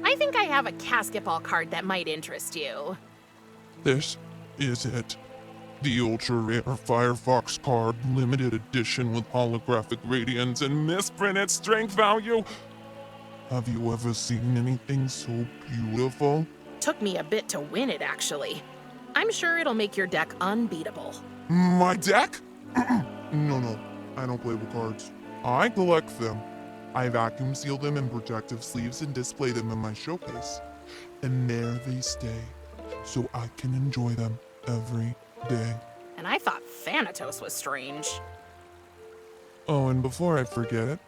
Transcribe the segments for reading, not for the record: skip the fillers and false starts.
I think I have a basketball card that might interest you. This is it. The ultra-rare Firefox card, limited edition with holographic radiance and misprinted strength value. Have you ever seen anything so beautiful? Took me a bit to win it, actually. I'm sure it'll make your deck unbeatable. My deck? No, I don't play with cards. I collect them. I vacuum seal them in protective sleeves and display them in my showcase. And there they stay, so I can enjoy them every day. And I thought Thanatos was strange. Oh, and before I forget it,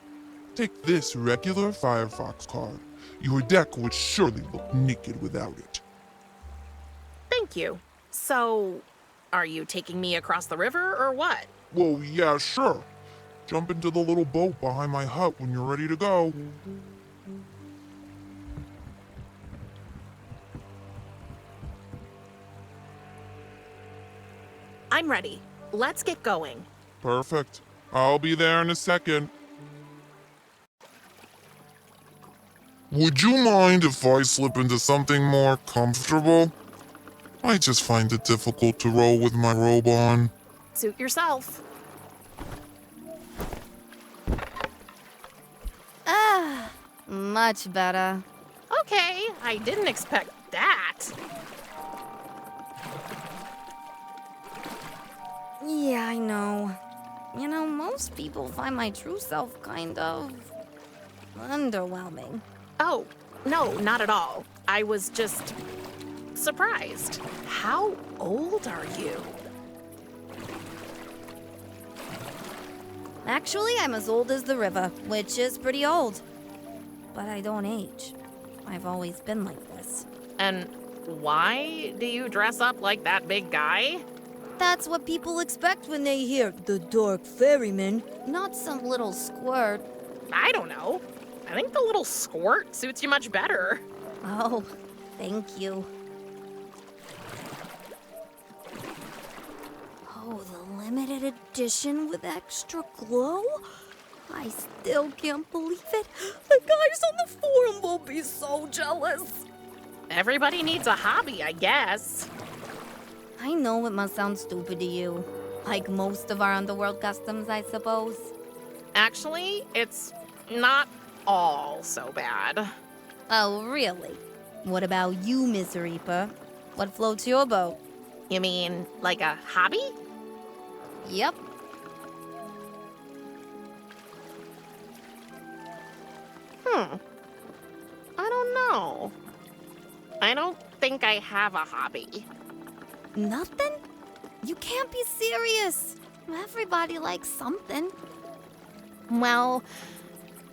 take this regular Firefox card. Your deck would surely look naked without it. Thank you. So, are you taking me across the river or what? Well, yeah, sure. Jump into the little boat behind my hut when you're ready to go. I'm ready. Let's get going. Perfect. I'll be there in a second. Would you mind if I slip into something more comfortable? I just find it difficult to roll with my robe on. Suit yourself. Much better. Okay, I didn't expect that. Yeah, I know. You know, most people find my true self kind of underwhelming. Oh, no, not at all. I was just surprised. How old are you? Actually, I'm as old as the river, which is pretty old. But I don't age. I've always been like this. And why do you dress up like that big guy? That's what people expect when they hear the Dark Ferryman, not some little squirt. I don't know. I think the little squirt suits you much better. Oh, thank you. Oh, the limited edition with extra glow? I still can't believe it. The guys on the forum will be so jealous. Everybody needs a hobby, I guess. I know it must sound stupid to you. Like most of our underworld customs, I suppose. Actually, it's not all so bad. Oh, really? What about you, Miss Reaper? What floats your boat? You mean like a hobby? Yep. I don't know. I don't think I have a hobby. Nothing? You can't be serious. Everybody likes something. Well,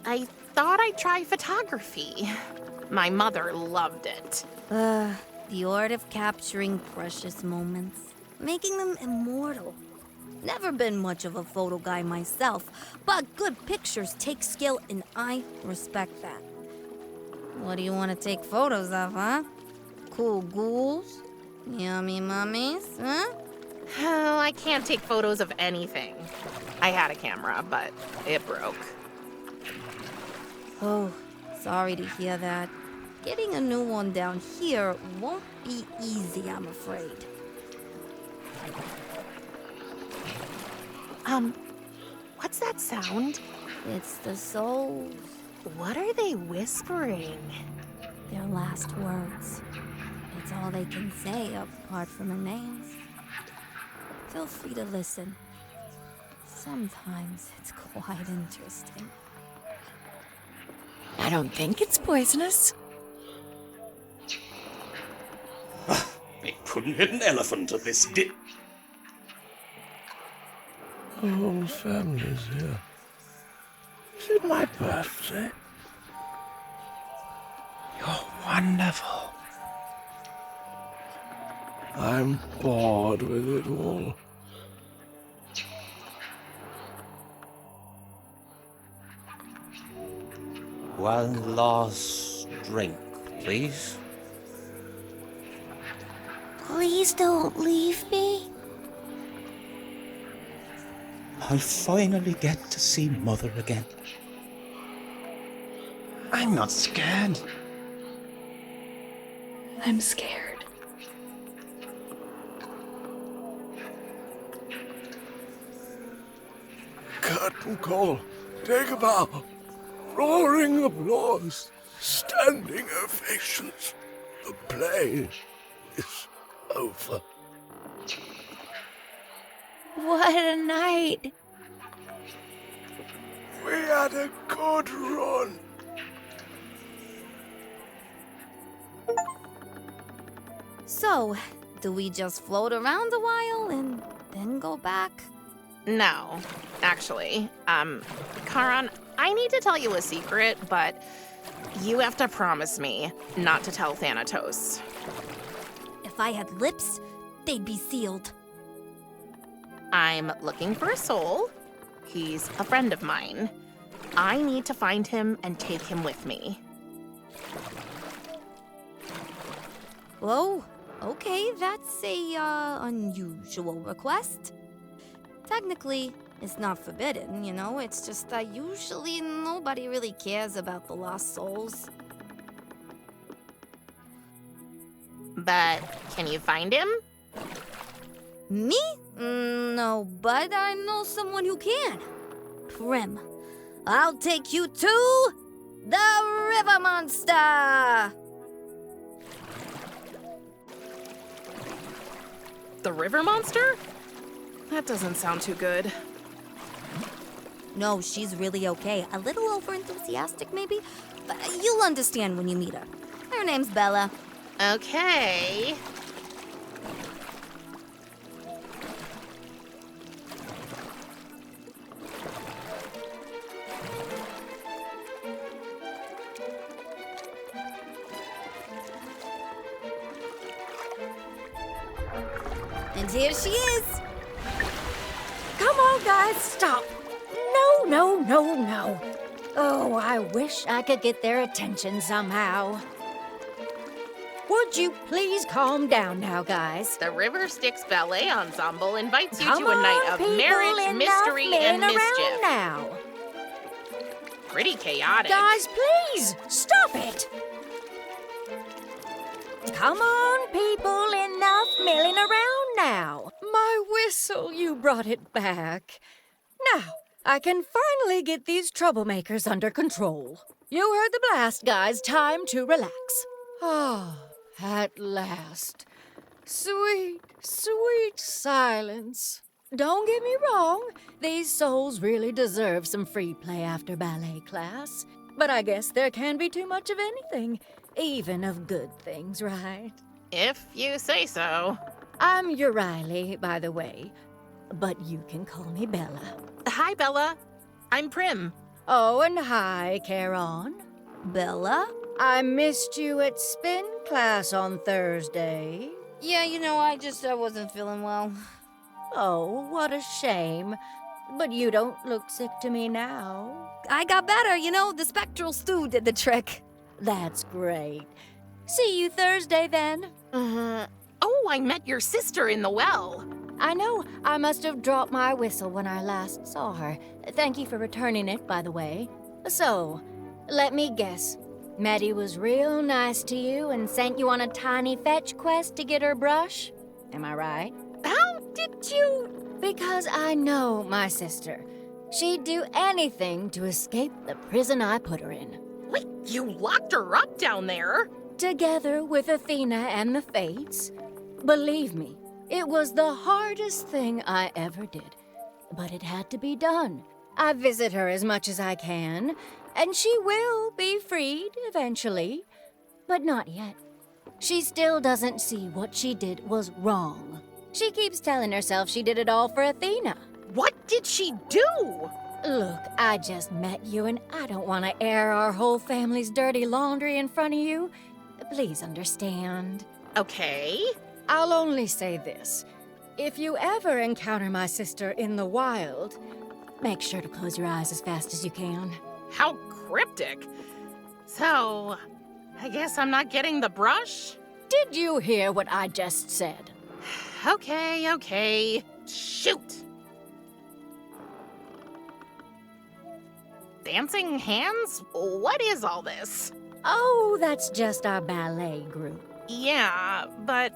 I thought I'd try photography. My mother loved it. The art of capturing precious moments, making them immortal. Never been much of a photo guy myself, but good pictures take skill and I respect that. What do you want to take photos of, huh? Cool ghouls? Yummy mummies, huh? Oh, I can't take photos of anything. I had a camera, but it broke. Oh, sorry to hear that. Getting a new one down here won't be easy, I'm afraid. What's that sound? It's the souls, What are they whispering? their last words. It's all they can say apart from their names. Feel free to listen. Sometimes it's quite interesting. I don't think it's poisonous. They couldn't hit an elephant at this The whole family's here. Is it my birthday? You're wonderful. I'm bored with it all. One last drink, please. Please don't leave me. I'll finally get to see Mother again. I'm not scared. I'm scared. Curtain call. Take a bow. Roaring applause. Standing ovations. The play is over. What a night. We had a good run. So, do we just float around a while and then go back? No, actually. Karan, I need to tell you a secret, but you have to promise me not to tell Thanatos. If I had lips, they'd be sealed. I'm looking for a soul. He's a friend of mine. I need to find him and take him with me. Whoa, okay, that's a, unusual request. Technically, it's not forbidden, you know? It's just that usually nobody really cares about the lost souls. But can you find him? Me? No, but I know someone who can. PRIM. I'll take you to the River Monster! The river monster? That doesn't sound too good. No, she's really okay. A little overenthusiastic, maybe? But you'll understand when you meet her. Her name's Bella. Okay. And here she is. Come on, guys, stop. No, no, no, no. Oh, I wish I could get their attention somehow. Would you please calm down now, guys? The River Styx Ballet Ensemble invites you Come to a night on, of people, marriage, enough mystery, and milling around mischief. now. Pretty chaotic. Guys, please, stop it. Come on, people, enough milling around now. My whistle, you brought it back. Now, I can finally get these troublemakers under control. You heard the blast, guys. Time to relax. Ah, at last. Sweet, sweet silence. Don't get me wrong. These souls really deserve some free play after ballet class. But I guess there can be too much of anything, even of good things, right? If you say so. I'm Riley, by the way, but you can call me Bella. Hi, Bella. I'm Prim. Oh, and hi, Caron. Bella? I missed you at spin class on Thursday. Yeah, you know, I wasn't feeling well. Oh, what a shame. But you don't look sick to me now. I got better, you know, the spectral stew did the trick. That's great. See you Thursday, then. Oh, I met your sister in the well. I know. I must have dropped my whistle when I last saw her. Thank you for returning it, by the way. So, let me guess. Maddie was real nice to you and sent you on a tiny fetch quest to get her brush? Am I right? How did you... Because I know my sister. She'd do anything to escape the prison I put her in. Wait, you locked her up down there? Together with Athena and the Fates. Believe me, it was the hardest thing I ever did. But it had to be done. I visit her as much as I can, and she will be freed eventually. But not yet. She still doesn't see what she did was wrong. She keeps telling herself she did it all for Athena. What did she do? Look, I just met you, and I don't want to air our whole family's dirty laundry in front of you. Please understand. Okay. I'll only say this. If you ever encounter my sister in the wild, make sure to close your eyes as fast as you can. How cryptic. So, I guess I'm not getting the brush? Did you hear what I just said? Okay. Shoot. dancing hands? What is all this? Oh, that's just our ballet group. Yeah, but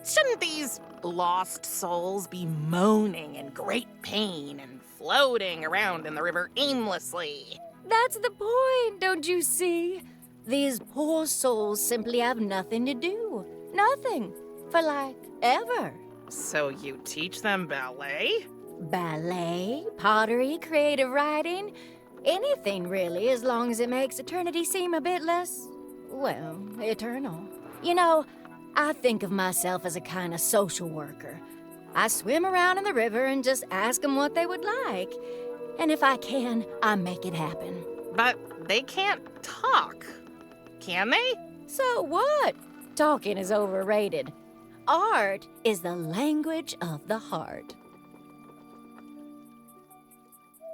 shouldn't these lost souls be moaning in great pain and floating around in the river aimlessly? That's the point, don't you see? These poor souls simply have nothing to do. Nothing. For like, ever. So you teach them ballet? Ballet, pottery, creative writing, anything really, as long as it makes eternity seem a bit less, well, eternal. You know, I think of myself as a kind of social worker. I swim around in the river and just ask them what they would like. And if I can, I make it happen. But they can't talk, can they? So what? Talking is overrated. Art is the language of the heart.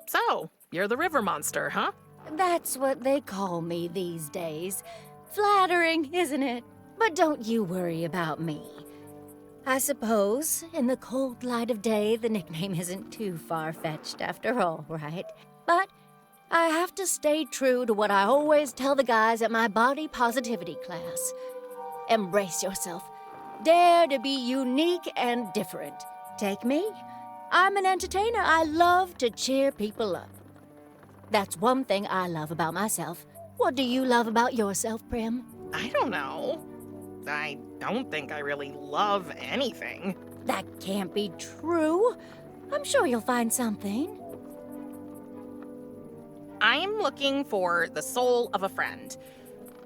So, you're the river monster, huh? That's what they call me these days. Flattering, isn't it? But don't you worry about me. I suppose, in the cold light of day, the nickname isn't too far-fetched after all, right? But I have to stay true to what I always tell the guys at my body positivity class. Embrace yourself. Dare to be unique and different. Take me. I'm an entertainer. I love to cheer people up. That's one thing I love about myself. What do you love about yourself, Prim? I don't know. I don't think I really love anything. That can't be true. I'm sure you'll find something. I'm looking for the soul of a friend.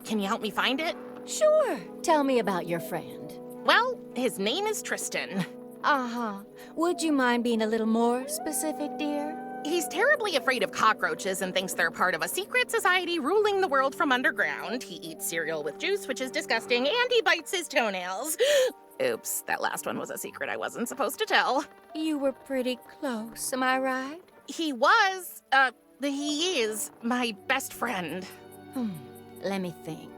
Can you help me find it? Sure. Tell me about your friend. Well, his name is Tristan. Uh-huh. Would you mind being a little more specific, dear? He's terribly afraid of cockroaches and thinks they're part of a secret society ruling the world from underground. He eats cereal with juice, which is disgusting, and he bites his toenails. Oops, that last one was a secret I wasn't supposed to tell. You were pretty close, am I right? He is my best friend. Let me think.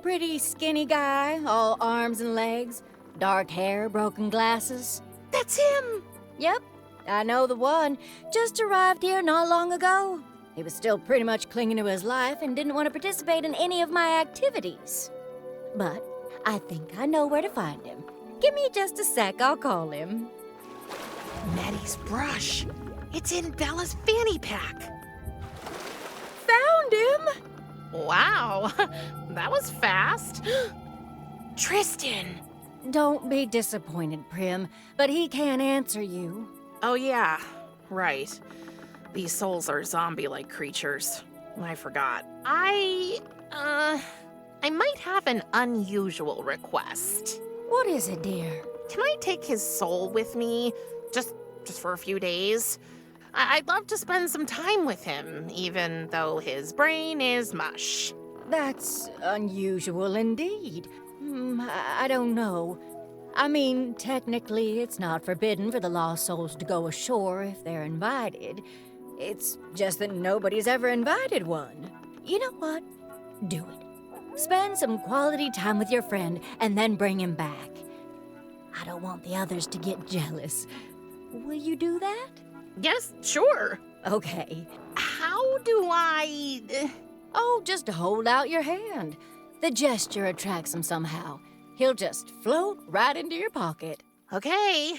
Pretty skinny guy, all arms and legs, dark hair, broken glasses. That's him! Yep, I know the one. Just arrived here not long ago. He was still pretty much clinging to his life and didn't want to participate in any of my activities. But I think I know where to find him. Give me just a sec, I'll call him. Maddie's brush. It's in Bella's fanny pack. Found him! Wow, that was fast. Tristan! Don't be disappointed, Prim, but he can't answer you. Oh yeah, right. These souls are zombie-like creatures. I forgot. I might have an unusual request. What is it, dear? Can I take his soul with me? Just for a few days? I'd love to spend some time with him, even though his brain is mush. That's unusual indeed. I don't know. I mean, technically, it's not forbidden for the lost souls to go ashore if they're invited. It's just that nobody's ever invited one. You know what? Do it. Spend some quality time with your friend and then bring him back. I don't want the others to get jealous. Will you do that? Yes, sure. Okay. How do I... Oh, just hold out your hand. The gesture attracts him somehow. He'll just float right into your pocket. Okay.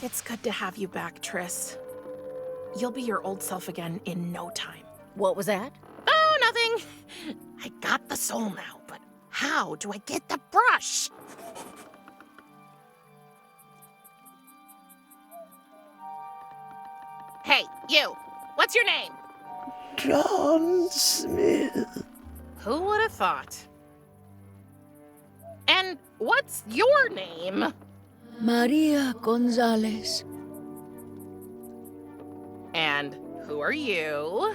It's good to have you back, Triss. You'll be your old self again in no time. What was that? Oh, nothing. I got the soul now, but how do I get the brush? Hey, you. What's your name? John Smith. Who would have thought? And what's your name? Maria Gonzalez. And who are you?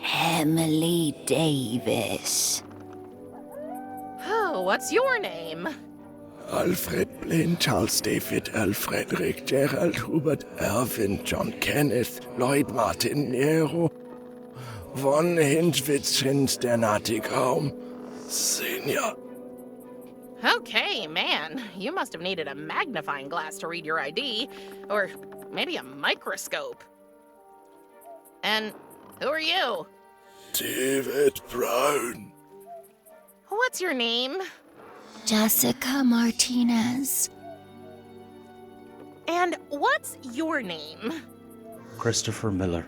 Emily Davis. Oh, what's your name? Alfred Blaine, Charles David, Alfred Rick, Gerald Hubert, Erwin, John Kenneth, Lloyd Martin Nero, Von Hintwitzchen, der Nattigraum, Senior. Okay, man. You must have needed a magnifying glass to read your ID. Or maybe a microscope. And who are you? David Brown. What's your name? Jessica Martinez. And what's your name? Christopher Miller.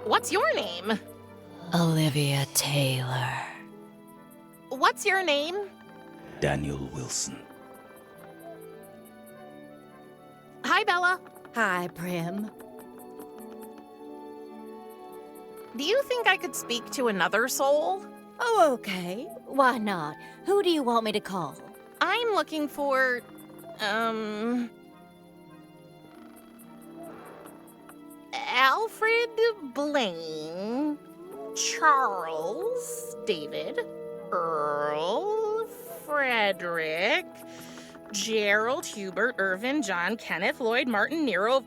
What's your name? Olivia Taylor. What's your name? Daniel Wilson. Hi, Bella. Hi, Prim. Do you think I could speak to another soul? Oh, okay. Why not? Who do you want me to call? I'm looking for, Alfred Blaine, Charles, David, Earl, Frederick, Gerald, Hubert, Irvin, John, Kenneth, Lloyd, Martin, Nero,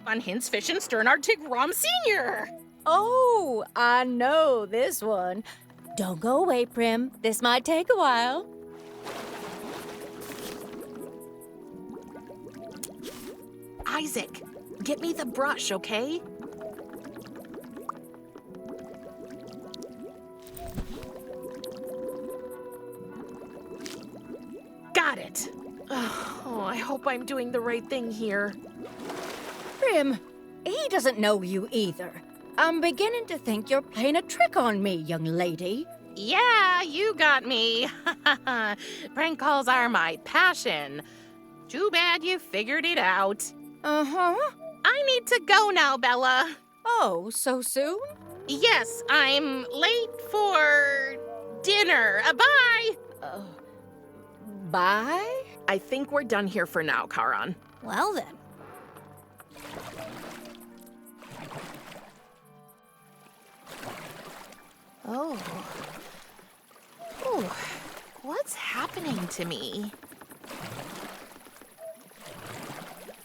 Von Hintz, Fish, and Sternard, Tigrom Sr. Oh, I know this one. Don't go away, Prim. This might take a while. Isaac, get me the brush, okay? Got it. Oh, I hope I'm doing the right thing here. Prim, he doesn't know you either. I'm beginning to think you're playing a trick on me, young lady. Yeah, you got me. Prank calls are my passion. Too bad you figured it out. Uh-huh. I need to go now, Bella. Oh, so soon? Yes, I'm late for dinner. Bye! Bye? I think we're done here for now, Charon. Well then. Oh. Ooh. What's happening to me?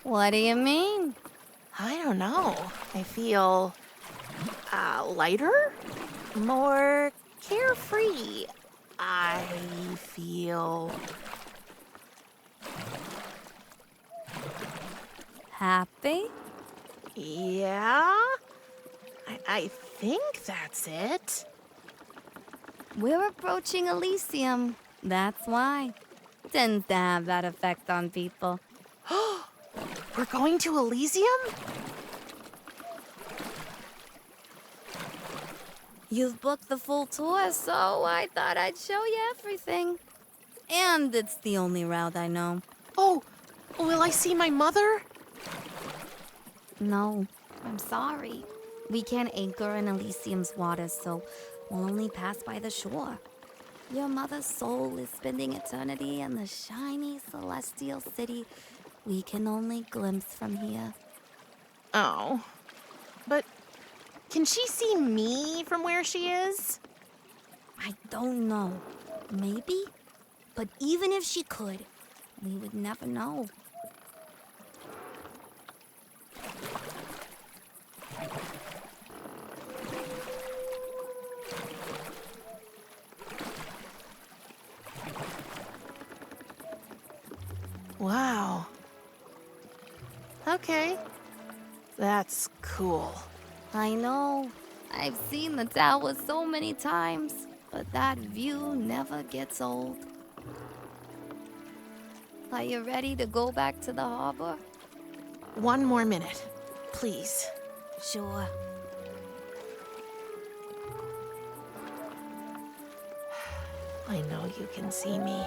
What do you mean? I don't know. I feel lighter, more carefree. I feel Happy? yeah. I think that's it. We're approaching Elysium. That's why. Tends to have that effect on people. We're going to Elysium? You've booked the full tour, so I thought I'd show you everything. And it's the only route I know. Oh, will I see my mother? No, I'm sorry. We can't anchor in Elysium's waters, so we'll only pass by the shore. Your mother's soul is spending eternity in the shiny celestial city we can only glimpse from here. Oh. But can she see me from where she is? I don't know. Maybe? But even if she could, we would never know. Wow. Okay. That's cool. I know. I've seen the tower so many times, but that view never gets old. Are you ready to go back to the harbor? One more minute, please. Sure. I know you can see me.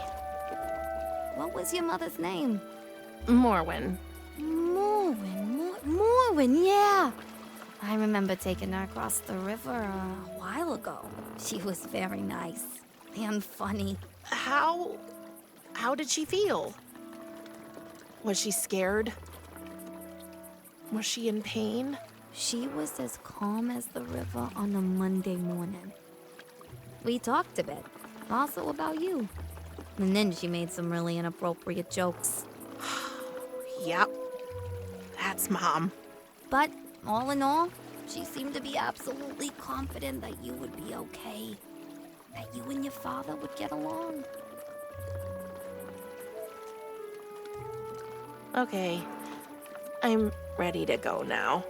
What was your mother's name? Morwen. Morwen, yeah. I remember taking her across the river a while ago. She was very nice and funny. How did she feel? Was she scared? Was she in pain? She was as calm as the river on a Monday morning. We talked a bit, also about you. And then she made some really inappropriate jokes. Yep. That's Mom. But all in all, she seemed to be absolutely confident that you would be okay. That you and your father would get along. Okay. I'm ready to go now.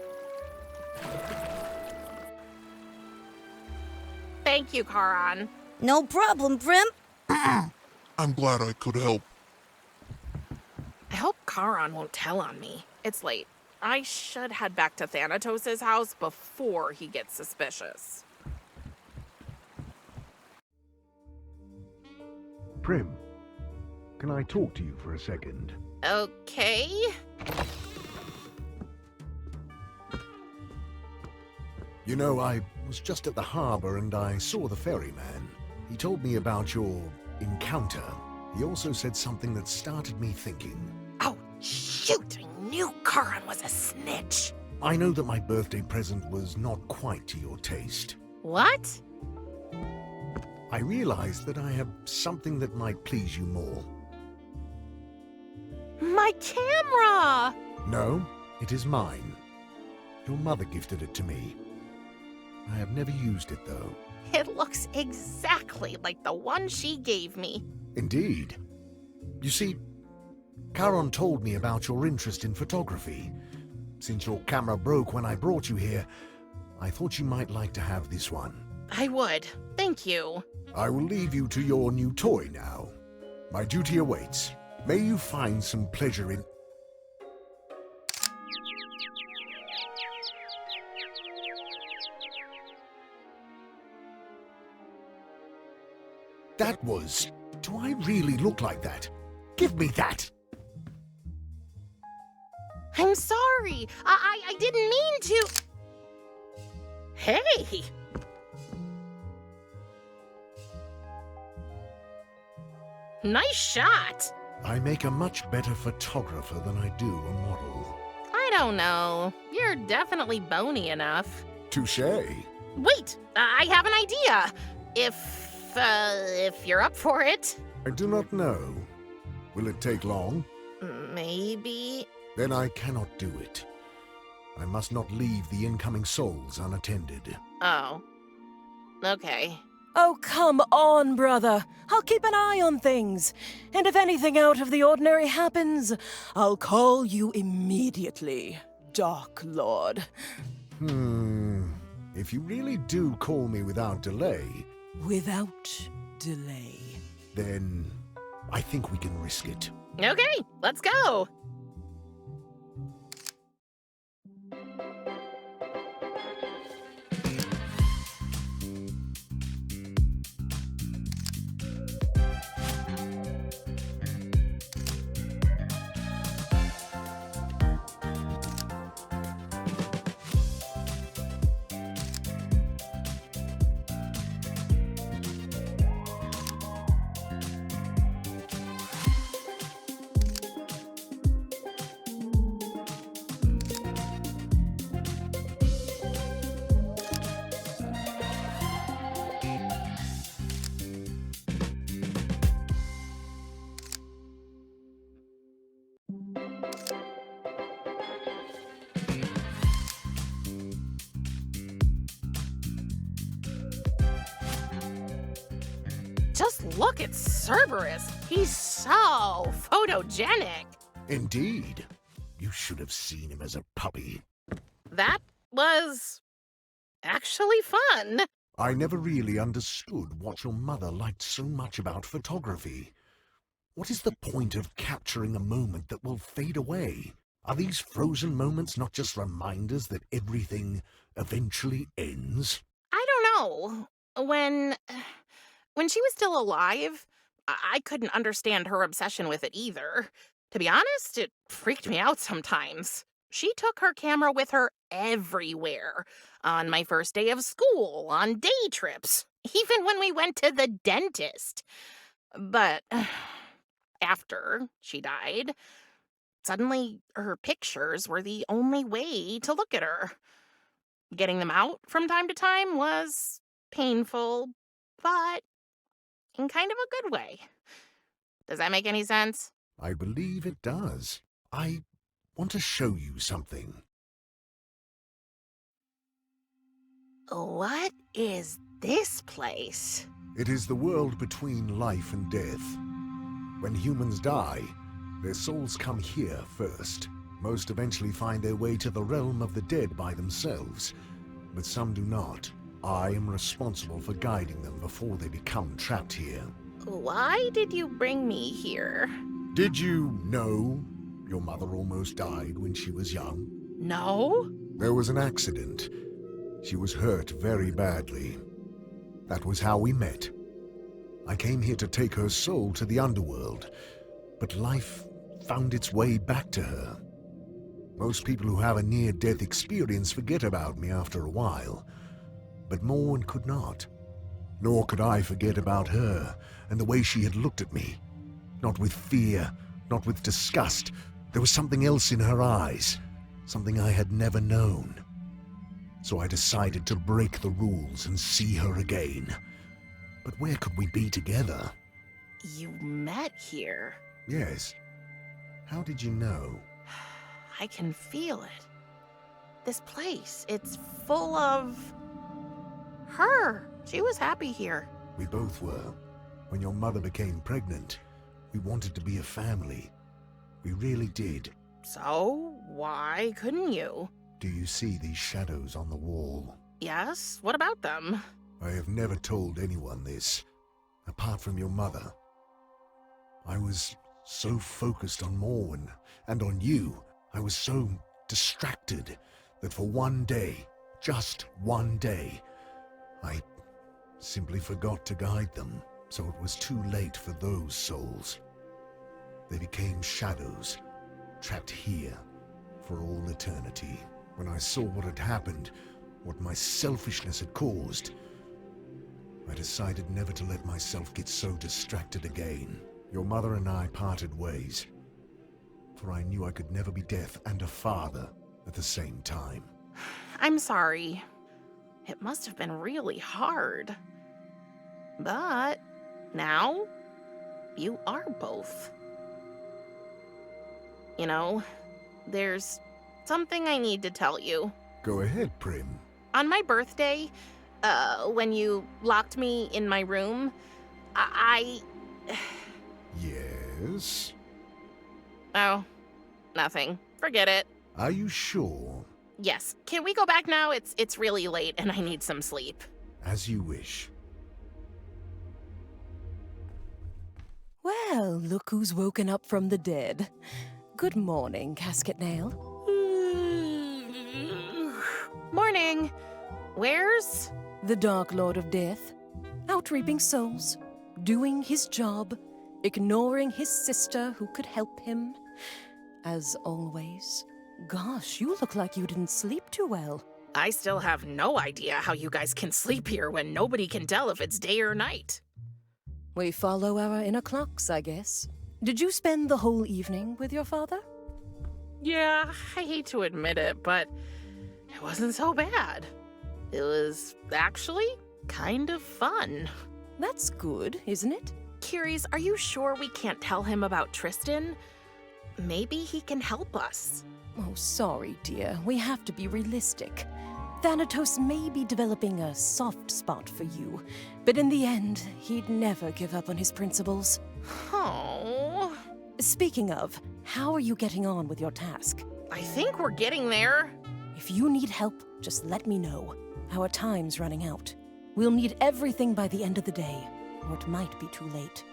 Thank you, Karan. No problem, Prim. I'm glad I could help. I hope Karan won't tell on me. It's late. I should head back to Thanatos' house before he gets suspicious. Prim, can I talk to you for a second? Okay. You know, I was just at the harbor and I saw the ferryman. He told me about your encounter. He also said something that started me thinking. Oh, shoot! I knew Karan was a snitch. I know that my birthday present was not quite to your taste. What? I realized that I have something that might please you more. My camera! No, it is mine. Your mother gifted it to me. I have never used it, though. It looks exactly like the one she gave me. Indeed. You see, Charon told me about your interest in photography. Since your camera broke when I brought you here, I thought you might like to have this one. I would. Thank you. I will leave you to your new toy now. My duty awaits. May you find some pleasure in... That was... Do I really look like that? Give me that! I'm sorry. I didn't mean to. Hey! Nice shot. I make a much better photographer than I do a model. I don't know. You're definitely bony enough. Touché. Wait, I have an idea. If you're up for it. I do not know. Will it take long? Maybe. Then I cannot do it. I must not leave the incoming souls unattended. Oh. Okay. Oh, come on, brother. I'll keep an eye on things. And if anything out of the ordinary happens, I'll call you immediately, Dark Lord. If you really do call me without delay... Without delay. Then I think we can risk it. Okay, let's go. Just look at Cerberus. He's so photogenic. Indeed. You should have seen him as a puppy. That was actually fun. I never really understood what your mother liked so much about photography. What is the point of capturing a moment that will fade away? Are these frozen moments not just reminders that everything eventually ends? I don't know. When she was still alive, I couldn't understand her obsession with it either. To be honest, it freaked me out sometimes. She took her camera with her everywhere. On my first day of school, on day trips, even when we went to the dentist. But after she died, suddenly her pictures were the only way to look at her. Getting them out from time to time was painful, but in kind of a good way. Does that make any sense? I believe it does. I want to show you something. What is this place? It is the world between life and death. When humans die, their souls come here first. Most eventually find their way to the realm of the dead by themselves, but some do not. I am responsible for guiding them before they become trapped here. Why did you bring me here? Did you know your mother almost died when she was young? No? There was an accident. She was hurt very badly. That was how we met. I came here to take her soul to the underworld, but life found its way back to her. Most people who have a near-death experience forget about me after a while, but Morwen could not. Nor could I forget about her and the way she had looked at me. Not with fear, not with disgust. There was something else in her eyes, something I had never known. So I decided to break the rules and see her again. But where could we be together? You met here. Yes. How did you know? I can feel it. This place, it's full of... her. She was happy here. We both were. When your mother became pregnant, we wanted to be a family. We really did. So, why couldn't you? Do you see these shadows on the wall? Yes? What about them? I have never told anyone this, apart from your mother. I was so focused on Morwen and on you, I was so distracted that for one day, just one day, I simply forgot to guide them, so it was too late for those souls. They became shadows, trapped here for all eternity. When I saw what had happened, what my selfishness had caused, I decided never to let myself get so distracted again. Your mother and I parted ways, for I knew I could never be death and a father at the same time. I'm sorry. It must have been really hard. But now, you are both. You know, there's something I need to tell you. Go ahead, Prim. On my birthday, when you locked me in my room, I... Yes? Oh, nothing. Forget it. Are you sure? Yes. Can we go back now? It's really late and I need some sleep. As you wish. Well, look who's woken up from the dead. Good morning, Casket Nail. Morning. Where's... The Dark Lord of Death, out reaping souls, doing his job, ignoring his sister who could help him. As always. Gosh, you look like you didn't sleep too well. I still have no idea how you guys can sleep here when nobody can tell if it's day or night. We follow our inner clocks, I guess. Did you spend the whole evening with your father? Yeah, I hate to admit it, but it wasn't so bad. It was actually kind of fun. That's good, isn't it? Curies, are you sure we can't tell him about Tristan? Maybe he can help us. Oh, sorry, dear. We have to be realistic. Thanatos may be developing a soft spot for you, but in the end, he'd never give up on his principles. Oh. Speaking of, how are you getting on with your task? I think we're getting there. If you need help, just let me know. Our time's running out. We'll need everything by the end of the day, or it might be too late.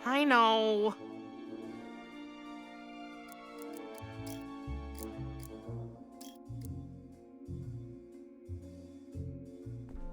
I know.